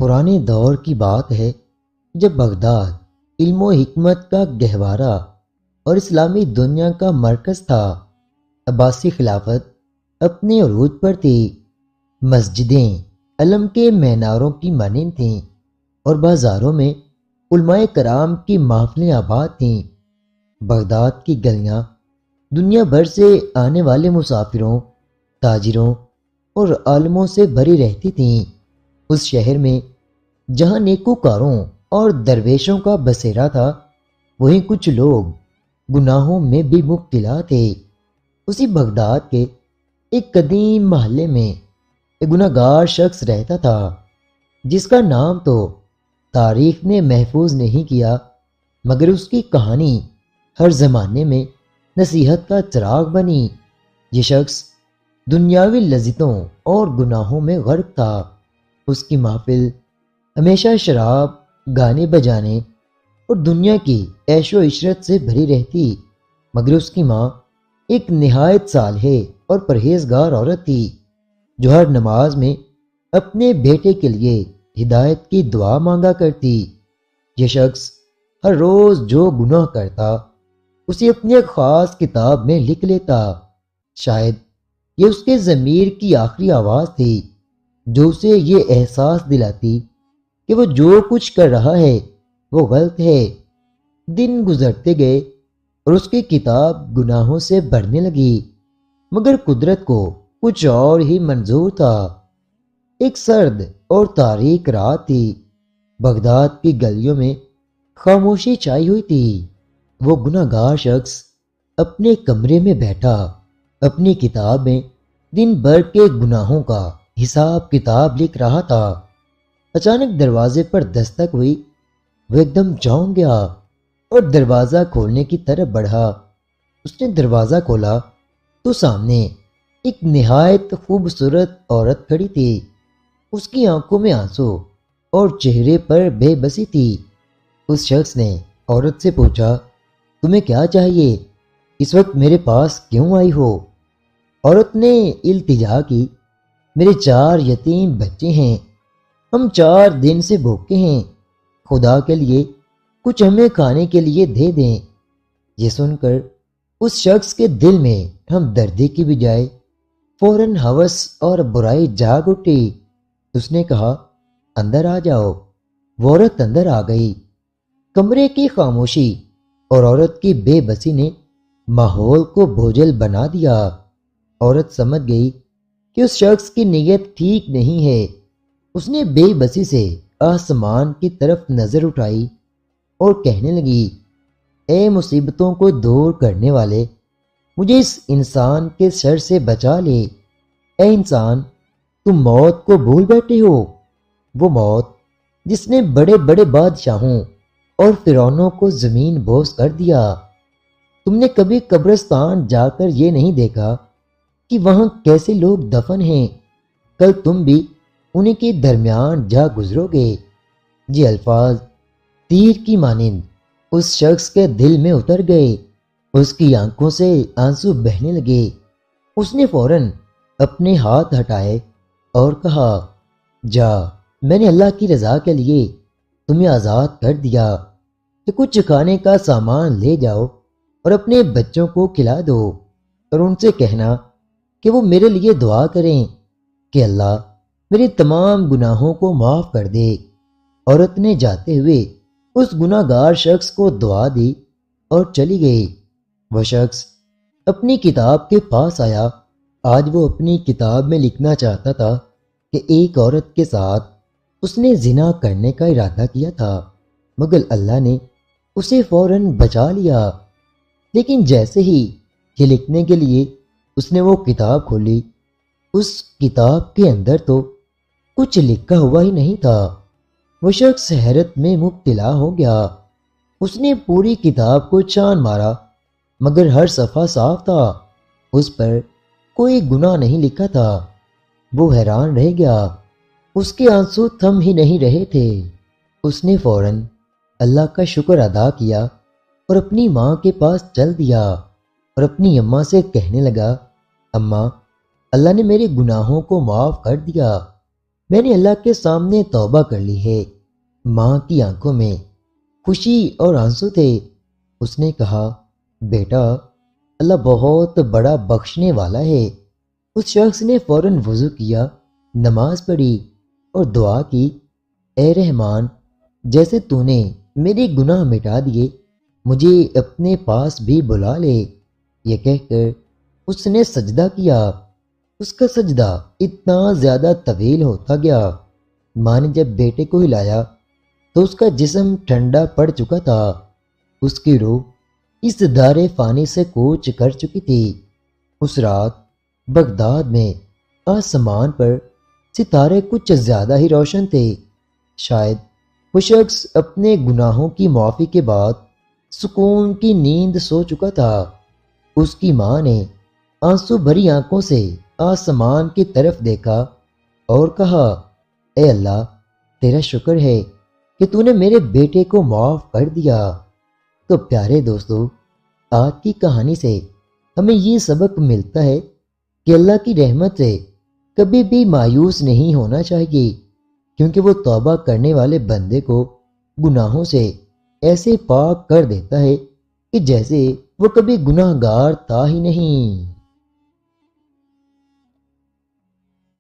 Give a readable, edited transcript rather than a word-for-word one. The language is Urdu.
پرانے دور کی بات ہے جب بغداد علم و حکمت کا گہوارہ اور اسلامی دنیا کا مرکز تھا۔ عباسی خلافت اپنے عروج پر تھی۔ مسجدیں علم کے میناروں کی مانند تھیں اور بازاروں میں علماء کرام کی محفلیں آباد تھیں۔ بغداد کی گلیاں دنیا بھر سے آنے والے مسافروں، تاجروں اور عالموں سے بھری رہتی تھیں۔ اس شہر میں جہاں نیکوکاروں اور درویشوں کا بسیرا تھا، وہیں کچھ لوگ گناہوں میں بھی مبتلا تھے۔ اسی بغداد کے ایک قدیم محلے میں ایک گناہ گار شخص رہتا تھا، جس کا نام تو تاریخ نے محفوظ نہیں کیا، مگر اس کی کہانی ہر زمانے میں نصیحت کا چراغ بنی۔ یہ شخص دنیاوی لذتوں اور گناہوں میں غرق تھا۔ اس کی محفل ہمیشہ شراب، گانے بجانے اور دنیا کی عیش و عشرت سے بھری رہتی، مگر اس کی ماں ایک نہایت صالحہ اور پرہیزگار عورت تھی، جو ہر نماز میں اپنے بیٹے کے لیے ہدایت کی دعا مانگا کرتی۔ یہ شخص ہر روز جو گناہ کرتا اسے اپنی ایک خاص کتاب میں لکھ لیتا۔ شاید یہ اس کے ضمیر کی آخری آواز تھی جو اسے یہ احساس دلاتی کہ وہ جو کچھ کر رہا ہے وہ غلط ہے۔ دن گزرتے گئے اور اس کی کتاب گناہوں سے بھرنے لگی، مگر قدرت کو کچھ اور ہی منظور تھا۔ ایک سرد اور تاریک رات تھی۔ بغداد کی گلیوں میں خاموشی چھائی ہوئی تھی۔ وہ گناہ گار شخص اپنے کمرے میں بیٹھا اپنی کتاب میں دن بھر کے گناہوں کا حساب کتاب لکھ رہا تھا۔ اچانک دروازے پر دستک ہوئی۔ وہ ایک دم چونک گیا اور دروازہ کھولنے کی طرف بڑھا۔ اس نے دروازہ کھولا تو سامنے ایک نہایت خوبصورت عورت کھڑی تھی۔ اس کی آنکھوں میں آنسو اور چہرے پر بے بسی تھی۔ اس شخص نے عورت سے پوچھا، تمہیں کیا چاہیے؟ اس وقت میرے پاس کیوں آئی ہو؟ عورت نے التجا کی، میرے 4 یتیم بچے ہیں، ہم 4 دن سے بھوکے ہیں، خدا کے لیے کچھ ہمیں کھانے کے لیے دے دیں۔ یہ سن کر اس شخص کے دل میں ہمدردی کی بجائے فوراً ہوس اور برائی جاگ اٹھی۔ اس نے کہا، اندر آ جاؤ۔ وہ عورت اندر آ گئی۔ کمرے کی خاموشی اور عورت کی بے بسی نے ماحول کو بوجھل بنا دیا۔ عورت سمجھ گئی کہ اس شخص کی نیت ٹھیک نہیں ہے۔ اس نے بے بسی سے آسمان کی طرف نظر اٹھائی اور کہنے لگی، اے مصیبتوں کو دور کرنے والے، مجھے اس انسان کے شر سے بچا لے۔ اے انسان، تم موت کو بھول بیٹھے ہو، وہ موت جس نے بڑے بڑے بادشاہوں اور فرعونوں کو زمین بوس کر دیا۔ تم نے کبھی قبرستان جا کر یہ نہیں دیکھا کہ وہاں کیسے لوگ دفن ہیں، کل تم بھی انہیں کے درمیان جا گزرو گے۔ یہ الفاظ تیر کی مانند اس شخص کے دل میں اتر گئے۔ اس کی آنکھوں سے آنسو بہنے لگے۔ اس نے فوراً اپنے ہاتھ ہٹائے اور کہا، جا، میں نے اللہ کی رضا کے لیے تمہیں آزاد کر دیا، کہ کچھ کھانے کا سامان لے جاؤ اور اپنے بچوں کو کھلا دو، اور ان سے کہنا کہ وہ میرے لیے دعا کریں کہ اللہ میرے تمام گناہوں کو معاف کر دے۔ عورت نے جاتے ہوئے اس گناہ گار شخص کو دعا دی اور چلی گئی۔ وہ شخص اپنی کتاب کے پاس آیا۔ آج وہ اپنی کتاب میں لکھنا چاہتا تھا کہ ایک عورت کے ساتھ اس نے زنا کرنے کا ارادہ کیا تھا، مگر اللہ نے اسے فوراً بچا لیا۔ لیکن جیسے ہی یہ لکھنے کے لیے اس نے وہ کتاب کھولی، اس کتاب کے اندر تو کچھ لکھا ہوا ہی نہیں تھا۔ وہ شخص حیرت میں مبتلا ہو گیا۔ اس نے پوری کتاب کو چھان مارا، مگر ہر صفحہ صاف تھا، اس پر کوئی گناہ نہیں لکھا تھا۔ وہ حیران رہ گیا۔ اس کے آنسو تھم ہی نہیں رہے تھے۔ اس نے فوراً اللہ کا شکر ادا کیا اور اپنی ماں کے پاس چل دیا اور اپنی اماں سے کہنے لگا، اماں، اللہ نے میرے گناہوں کو معاف کر دیا۔ میں نے اللہ کے سامنے توبہ کر لی ہے۔ ماں کی آنکھوں میں خوشی اور آنسو تھے۔ اس نے کہا، بیٹا، اللہ بہت بڑا بخشنے والا ہے۔ اس شخص نے فوراً وضو کیا، نماز پڑھی اور دعا کی، اے رحمان، جیسے تو نے میرے گناہ مٹا دیے، مجھے اپنے پاس بھی بلا لے۔ یہ کہہ کر اس نے سجدہ کیا۔ اس کا سجدہ اتنا زیادہ طویل ہوتا گیا۔ ماں نے جب بیٹے کو ہلایا تو اس کا جسم ٹھنڈا پڑ چکا تھا۔ اس کی روح اس دار فانی سے کوچ کر چکی تھی۔ اس رات بغداد میں آسمان پر ستارے کچھ زیادہ ہی روشن تھے۔ شاید وہ شخص اپنے گناہوں کی معافی کے بعد سکون کی نیند سو چکا تھا۔ اس کی ماں نے آنسو بھری آنکھوں سے آسمان کی طرف دیکھا اور کہا، اے اللہ، تیرا شکر ہے کہ تو نے میرے بیٹے کو معاف کر دیا۔ تو پیارے دوستو، آج کی کہانی سے ہمیں یہ سبق ملتا ہے کہ اللہ کی رحمت سے کبھی بھی مایوس نہیں ہونا چاہیے، کیونکہ وہ توبہ کرنے والے بندے کو گناہوں سے ایسے پاک کر دیتا ہے کہ جیسے وہ کبھی گناہ گار تھا ہی نہیں۔